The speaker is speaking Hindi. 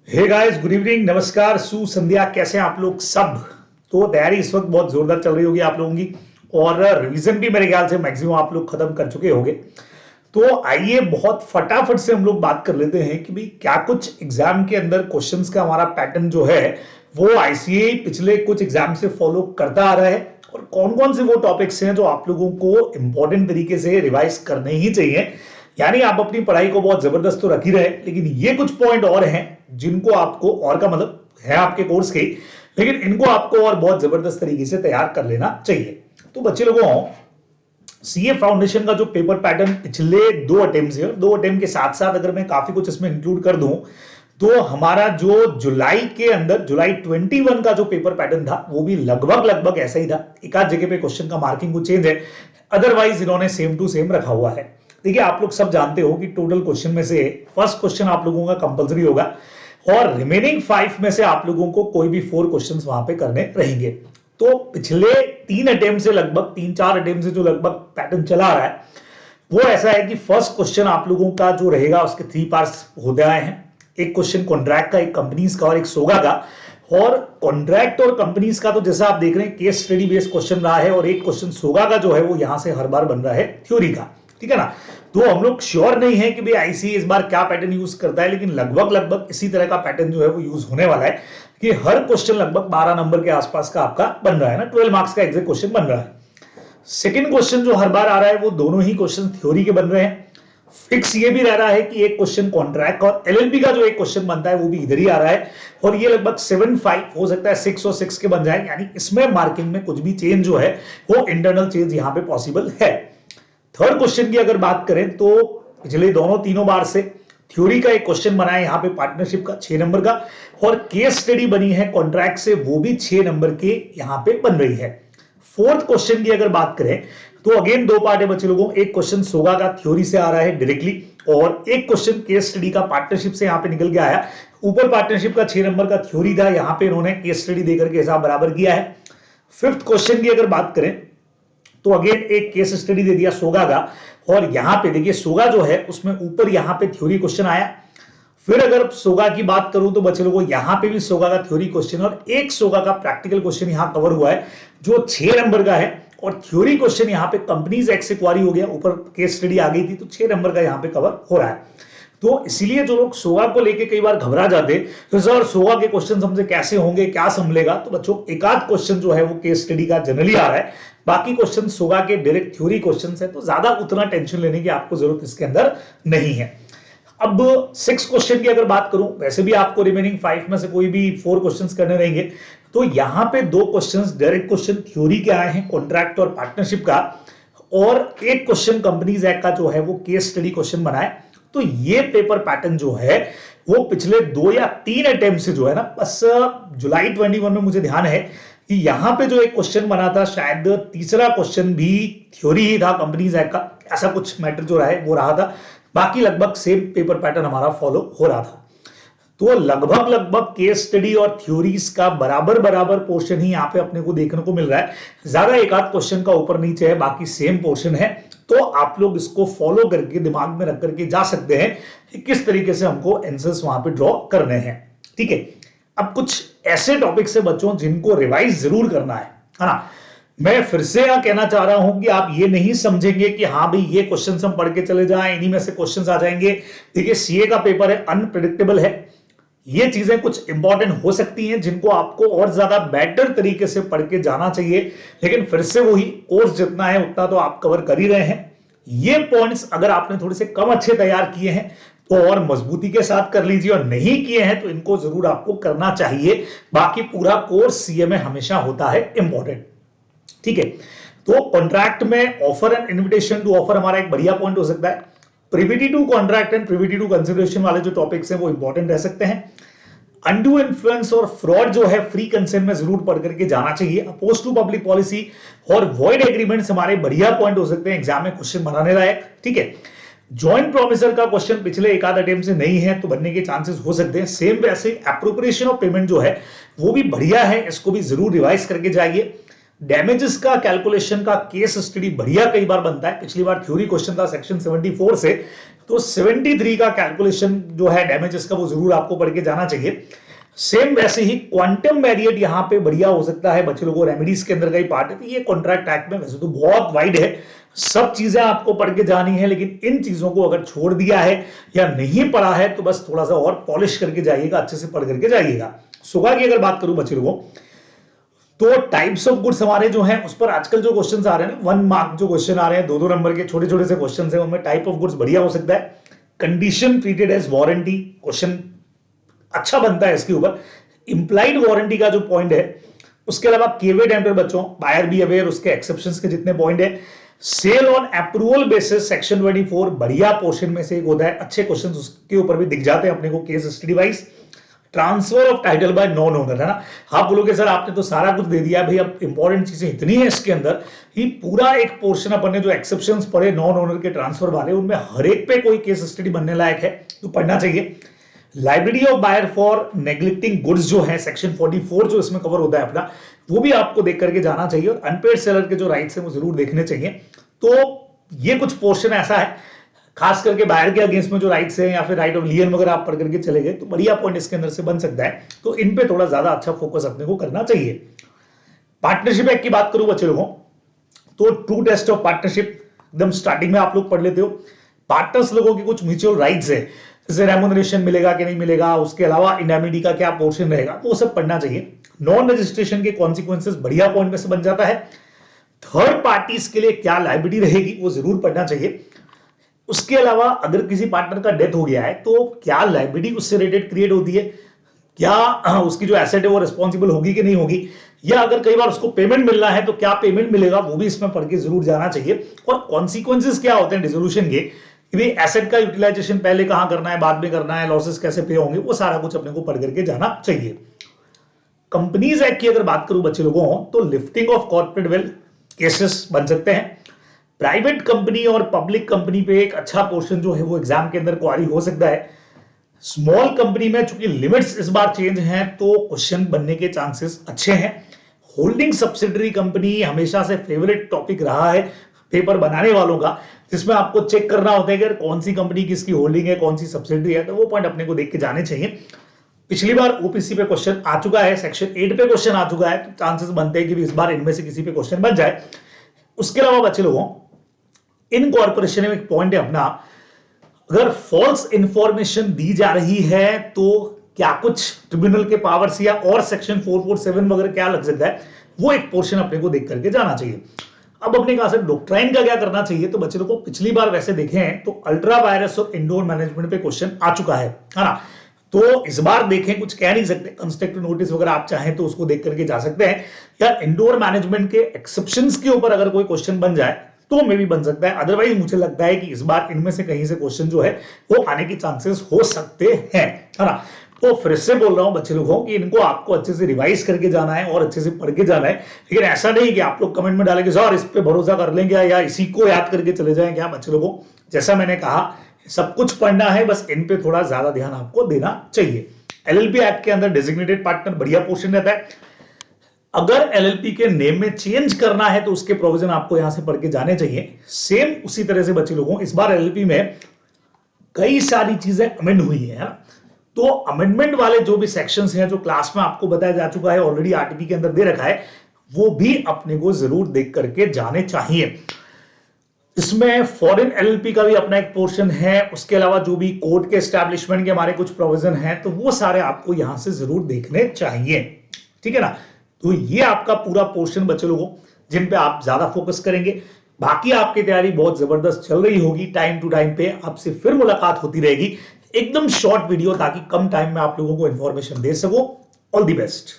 हे गाइस, गुड इवनिंग, नमस्कार, सुसंध्या। कैसे हैं आप लोग सब? तो तैयारी इस वक्त बहुत जोरदार चल रही होगी आप लोगों की, और रिवीजन भी मेरे ख्याल से मैक्सिमम आप लोग खत्म कर चुके होंगे। तो आइए बहुत फटाफट से हम लोग बात कर लेते हैं कि भाई क्या कुछ एग्जाम के अंदर क्वेश्चंस का हमारा पैटर्न जो है वो आईसीएआई पिछले कुछ एग्जाम से फॉलो करता आ रहा है, और कौन कौन से वो टॉपिक्स हैं जो आप लोगों को इंपॉर्टेंट तरीके से रिवाइज करने ही चाहिए। यानी आप अपनी पढ़ाई को बहुत जबरदस्त तो रख ही रहे, लेकिन ये कुछ पॉइंट और हैं जिनको आपको, और का मतलब है आपके कोर्स के, लेकिन इनको आपको और बहुत जबरदस्त तरीके से तैयार कर लेना चाहिए। तो बच्चे लोगों, सीए फाउंडेशन का जो पेपर पैटर्न पिछले दो अटेम्प्ट है, दो अटेम्प्ट के साथ साथ अगर मैं काफी कुछ इसमें इंक्लूड कर दूं तो हमारा जो जुलाई के अंदर जुलाई 21 का जो पेपर पैटर्न था वो भी लगभग लगभग ऐसा ही था। एक आध जगह पे क्वेश्चन का मार्किंग को चेंज है, अदरवाइज इन्होंने सेम टू सेम रखा हुआ है। देखिए, आप लोग सब जानते हो कि टोटल क्वेश्चन में से फर्स्ट क्वेश्चन आप लोगों का कंपलसरी होगा, और रिमेनिंग 5 में से आप लोगों को कोई भी 4 क्वेश्चंस वहां पे करने रहेंगे। तो पिछले 3 अटेम्प्ट से लगभग 3-4 अटेम्प्ट से जो लगभग पैटर्न चला आ रहा है वो ऐसा है कि फर्स्ट क्वेश्चन आप लोगों का जो रहेगा उसके 3 पार्ट्स होते आए हैं। एक क्वेश्चन कॉन्ट्रैक्ट का, एक कंपनीज का और एक सोगा का। और कॉन्ट्रैक्ट और कंपनीज का तो जैसा आप देख रहे हैं केस स्टडी बेस्ड क्वेश्चन रहा है, और एक क्वेश्चन सोगा का जो है वो यहां से हर बार बन रहा है थ्योरी का। ठीक है ना? तो हम लोग श्योर नहीं है कि भाई आईसीए इस बार क्या पैटर्न यूज करता है, लेकिन लगभग लगभग इसी तरह का पैटर्न जो है वो यूज होने वाला है कि हर क्वेश्चन लगभग 12 नंबर के आसपास का आपका बन रहा है ना, 12 मार्क्स का एग्जैक्ट क्वेश्चन बन रहा है। सेकंड क्वेश्चन जो हर बार आ रहा है वो दोनों ही क्वेश्चन थ्योरी के बन रहे हैं। फिक्स ये भी रह रहा है कि एक क्वेश्चन कॉन्ट्रैक्ट और एलएलबी का जो एक क्वेश्चन बनता है वो भी इधर ही आ रहा है, और ये लगभग 7-5 हो सकता है 6 और 6 के बन जाए। यानी इसमें मार्किंग में कुछ भी चेंज जो है वो इंटरनल चेंज यहां पे पॉसिबल है। थर्ड क्वेश्चन की अगर बात करें तो पिछले दोनों तीनों बार से थ्योरी का एक क्वेश्चन बना है यहाँ पे पार्टनरशिप का 6 नंबर का, और केस स्टडी बनी है कॉन्ट्रैक्ट से, वो भी 6 नंबर के यहाँ पे बन रही है। फोर्थ क्वेश्चन की अगर बात करें तो अगेन दो पार्ट है बच्चे लोगों, एक क्वेश्चन सोगा का थ्योरी से आ रहा है डायरेक्टली, और एक क्वेश्चन केस स्टडी का पार्टनरशिप से यहाँ पे निकल के आया। ऊपर पार्टनरशिप का 6 नंबर का थ्योरी था, यहाँ पे इन्होंने केस स्टडी देकर के हिसाब बराबर किया है। फिफ्थ क्वेश्चन की अगर बात करें तो अगेन एक केस स्टडी दे दिया सोगा का, और यहां पे देखिए सोगा जो है उसमें ऊपर यहां पे थ्योरी क्वेश्चन आया। फिर अगर सोगा की बात करूं तो बच्चे लोगों यहां पे भी सोगा का थ्योरी क्वेश्चन और एक सोगा का प्रैक्टिकल क्वेश्चन यहां कवर हुआ है जो 6 नंबर का है, और थ्योरी क्वेश्चन यहां पे कंपनीज एक्स से क्वारी हो गया, ऊपर केस स्टडी आ गई थी, तो 6 नंबर का यहां पे कवर हो रहा है। तो इसीलिए जो लोग सोगा को लेके कई बार घबरा जाते तो सर सोगा के क्वेश्चन हमसे कैसे होंगे, क्या संभलेगा, तो बच्चों एक आध क्वेश्चन जो है वो केस स्टडी का जनरली आ रहा है, बाकी क्वेश्चन सोगा के डायरेक्ट थ्योरी क्वेश्चन है, तो ज्यादा उतना टेंशन लेने की आपको जरूरत इसके अंदर नहीं है। अब 6 क्वेश्चन की अगर बात करूं, वैसे भी आपको रिमेनिंग 5 में से कोई भी 4 क्वेश्चंस करने रहेंगे, तो यहां पे 2 क्वेश्चंस डायरेक्ट क्वेश्चन थ्योरी के आए हैं कॉन्ट्रैक्ट और पार्टनरशिप का, और एक क्वेश्चन कंपनीज एक्ट का जो है वो केस स्टडी क्वेश्चन बना है। तो ये पेपर पैटर्न जो है वो पिछले 2 या 3 अटेम्प्ट से जो है ना, बस जुलाई 21 में मुझे ध्यान है कि यहां पे जो एक क्वेश्चन बना था, शायद तीसरा क्वेश्चन भी थ्योरी ही था कंपनीज एक्ट का, ऐसा कुछ मैटर जो रहा है वो रहा था। बाकी लगभग सेम पेपर पैटर्न हमारा फॉलो हो रहा था। तो लगभग लगभग केस स्टडी और थ्योरीज का बराबर बराबर पोर्शन ही यहाँ पे अपने को देखने को मिल रहा है, ज्यादा एक आध क्वेश्चन का ऊपर नीचे है, बाकी सेम पोर्शन है। तो आप लोग इसको फॉलो करके दिमाग में रख करके जा सकते हैं कि किस तरीके से हमको आंसर्स वहां पे ड्रॉ करने हैं। ठीक है, अब कुछ ऐसे टॉपिक से बच्चों जिनको रिवाइज जरूर करना है ना। मैं फिर से यहां कहना चाह रहा हूं कि आप ये नहीं समझेंगे कि हाँ भाई ये क्वेश्चंस हम पढ़ के चले जाएं, इन्हीं में से क्वेश्चंस आ जाएंगे। देखिए, सीए का पेपर है, अनप्रिडिक्टेबल है, ये चीजें कुछ इंपॉर्टेंट हो सकती हैं जिनको आपको और ज्यादा बेटर तरीके से पढ़ के जाना चाहिए, लेकिन फिर से वही कोर्स जितना है उतना तो आप कवर कर ही रहे हैं। ये पॉइंट्स अगर आपने थोड़े से कम अच्छे तैयार किए हैं तो और मजबूती के साथ कर लीजिए, और नहीं किए हैं तो इनको जरूर आपको करना चाहिए। बाकी पूरा कोर्स सीए में हमेशा होता है इंपॉर्टेंट। ठीक है, तो कॉन्ट्रैक्ट में offer and invitation to offer हमारा एक बढ़िया पॉइंट हो सकता है। Privity to contract and privity to consideration वाले जो टॉपिक्स हैं वो इंपॉर्टेंट रह सकते हैं। अनडू इन्फ्लुएंस और फ्रॉड जो है फ्री कंसेंट में जरूर पढ़ करके जाना चाहिए। अपोज टू पब्लिक पॉलिसी और वॉइड एग्रीमेंट्स हमारे बढ़िया पॉइंट हो सकते हैं एग्जाम में क्वेश्चन बनाने लायक। ठीक है, जॉइंट प्रोमिसर का क्वेश्चन पिछले एक आध अटेम्प्ट से नहीं है तो बनने के चांसेस हो सकते हैं। सेम वैसे एप्रोप्रिएशन ऑफ पेमेंट जो है वो भी बढ़िया है, इसको भी जरूर रिवाइज करके जाइए। डैमेजेस का कैलकुलेशन का केस स्टडी बढ़िया कई बार बनता है, पिछली बार थ्योरी क्वेश्चन था सेक्शन 74 से, तो 73 का कैलकुलेशन जो है डैमेजेस का वो जरूर आपको पढ़ के जाना चाहिए। सेम वैसे ही क्वांटम वेरिएट यहाँ पे बढ़िया हो सकता है बच्चे लोगों, रेमेडीज के अंदर का ही पार्ट है। तो ये कॉन्ट्रैक्ट एक्ट में वैसे तो बहुत वाइड है, सब चीजें आपको पढ़ के जानी है, लेकिन इन चीजों को अगर छोड़ दिया है या नहीं पढ़ा है तो बस थोड़ा सा और पॉलिश करके जाइएगा, अच्छे से पढ़ करके जाइएगा। सुगा की अगर बात करूं बच्चे लोगों, तो टाइप्स ऑफ गुड्स हमारे जो हैं उस पर आजकल जो क्वेश्चंस आ रहे हैं ना, 1 मार्क जो क्वेश्चन आ रहे हैं, 2-2 नंबर के छोटे छोटे से क्वेश्चंस हैं, उनमें टाइप ऑफ गुड्स बढ़िया हो सकता है। Condition treated as warranty, question अच्छा बनता है इसके ऊपर। इंप्लाइड वारंटी का जो पॉइंट है, उसके अलावा केवेट एंटर बच्चों, बायर बी अवेयर, उसके एक्सेप्शंस के जितने पॉइंट है। Sale on approval basis section 24 बढ़िया पोर्शन में से एक होता है, अच्छे क्वेश्चंस उसके ऊपर भी दिख जाते हैं अपने को case study wise. Transfer of title by non owner, है ना। आप बोलोगे सर आपने तो सारा कुछ दे दिया भाई, अब इंपॉर्टेंट चीजें इतनी है इसके अंदर ही, पूरा एक पोर्शन अपन ने जो एक्सेप्शंस पढ़े नॉन ओनर के ट्रांसफर वाले, उनमें हर एक पे कोई केस स्टडी बनने लायक है तो पढ़ना चाहिए। Liability of buyer for neglecting goods जो है सेक्शन 44 जो इसमें कवर होता है अपना, वो भी आपको देख करके जाना चाहिए। और अनपेड सेलर के जो राइट्स हैं वो जरूर देखने चाहिए। तो ये कुछ पोर्शन ऐसा है, खास करके बायर के अगेंस्ट में जो राइट्स हैं या फिर राइट ऑफ लियन वगैरह आप पढ़ करके चले गए तो बढ़िया पॉइंट इसके अंदर से बन सकता है, तो इन पे थोड़ा ज्यादा अच्छा फोकस अपने को करना चाहिए। पार्टनरशिप एक्ट की बात करूं बच्चे लोगों, तो ट्रू टेस्ट ऑफ पार्टनरशिप एकदम स्टार्टिंग में आप लोग पढ़ लेते हो। पार्टनर्स लोगों की कुछ म्यूचुअल राइट्स है, जैसे रेम्यूनरेशन मिलेगा कि नहीं मिलेगा, उसके अलावा इंडेमिनिटी का क्या पोर्शन रहेगा, वो सब पढ़ना चाहिए। नॉन रजिस्ट्रेशन के कॉन्सिक्वेंसेस बढ़िया पॉइंट में से बन जाता है। थर्ड पार्टीज के लिए क्या लायबिलिटी रहेगी वो जरूर पढ़ना चाहिए। उसके अलावा अगर किसी पार्टनर का डेथ हो गया है तो क्या लायबिलिटी उससे रिलेटेड क्रिएट होती है, क्या उसकी जो एसेट है वो रिस्पॉन्सिबल होगी कि नहीं होगी, या अगर कई बार उसको पेमेंट मिलना है तो क्या पेमेंट मिलेगा, वो भी इसमें पढ़ के जरूर जाना चाहिए। और कॉन्सिक्वेंसेस क्या होते हैं डिसोल्यूशन के, कि भाई एसेट का यूटिलाइजेशन पहले कहां करना है, बाद में करना है, लॉसेस कैसे पे होंगे, वो सारा कुछ अपने को पढ़ करके जाना चाहिए। कंपनीज एक्ट की अगर बात करूं बच्चे लोगों, तो lifting of corporate wealth cases बन सकते हैं। प्राइवेट कंपनी और पब्लिक कंपनी पे एक अच्छा पोर्शन जो है वो एग्जाम के अंदर क्वारी हो सकता है। स्मॉल कंपनी में चूंकि लिमिट्स इस बार चेंज हैं तो क्वेश्चन बनने के चांसेस अच्छे हैं। होल्डिंग सब्सिडरी कंपनी हमेशा से फेवरेट टॉपिक रहा है पेपर बनाने वालों का, जिसमें आपको चेक करना होता है कि कौन सी कंपनी किसकी होल्डिंग है, कौन सी सब्सिडरी है, तो वो पॉइंट अपने को देख के जाने चाहिए। पिछली बार ओपीसी पे क्वेश्चन आ चुका है, सेक्शन 8 पे क्वेश्चन आ चुका है, तो चांसेस बनते हैं कि इस बार इनमें से किसी पे क्वेश्चन बन जाए। उसके अलावा बच्चे लोगों, इन कॉर्पोरेशन में एक पॉइंट है अपना, अगर फॉल्स इंफॉर्मेशन दी जा रही है तो क्या कुछ ट्रिब्यूनल के पावर्स या और सेक्शन 447 वगैरह क्या लग सकता है, वो एक पोर्शन अपने को देख करके जाना चाहिए। अब अपने कहा सर डॉक्ट्राइन का क्या करना चाहिए, तो बच्चों को पिछली बार वैसे देखे हैं तो अल्ट्रा वायरस और इंडोर मैनेजमेंट पे क्वेश्चन आ चुका है ना। तो इस बार देखें, कुछ कह नहीं सकते, कंस्ट्रक्टिव नोटिस वगैरह आप चाहें तो उसको देख करके जा सकते हैं, या इंडोर मैनेजमेंट के एक्सेप्शंस के ऊपर अगर कोई क्वेश्चन बन जाए तो मे भी बन सकता है। अदरवाइज मुझे लगता है कि इस बार इनमें से कहीं से क्वेश्चन जो है वो आने के चांसेस हो सकते हैं, है ना। तो फिर से बोल रहा हूं बच्चे लोगों कि इनको आपको अच्छे से रिवाइज करके जाना है और अच्छे से पढ़ के जाना है। लेकिन ऐसा नहीं कि आप लोग कमेंट में डालेंगे सर इस पे भरोसा कर लेंगे या इसी को याद करके चले जाएं क्या। बच्चे लोगों, जैसा मैंने कहा सब कुछ पढ़ना है, बस इन पे थोड़ा ज्यादा ध्यान आपको देना चाहिए। एलएलपी एक्ट के अंदर डेजिग्नेटेड पार्टनर बढ़िया पोर्शन रहता है। अगर एलएलपी के नेम में चेंज करना है तो उसके प्रोविजन आपको यहां से पढ़ के जाने चाहिए। सेम उसी तरह से बच्चे लोगों, इस बार एलएलपी में कई सारी चीजें अमेंड हुई है, तो अमेंडमेंट वाले जो भी सेक्शंस हैं जो क्लास में आपको बताया जा चुका है ऑलरेडी, आरटीपी के अंदर दे रखा है, वो भी अपने को जरूर देख करके जाने चाहिए। इसमें फॉरेन एलएलपी का भी अपना एक पोर्शन है, उसके अलावा जो भी कोर्ट के एस्टैब्लिशमेंट के हमारे कुछ प्रोविजन हैं तो वो सारे आपको यहां से जरूर देखने चाहिए, ठीक है ना। तो ये आपका पूरा पोर्शन बच्चे लोगों जिन पे आप ज्यादा फोकस करेंगे। बाकी आपकी तैयारी बहुत जबरदस्त चल रही होगी, टाइम टू टाइम पे आपसे फिर मुलाकात होती रहेगी, एकदम शॉर्ट वीडियो ताकि कम टाइम में आप लोगों को इंफॉर्मेशन दे सको। All the best.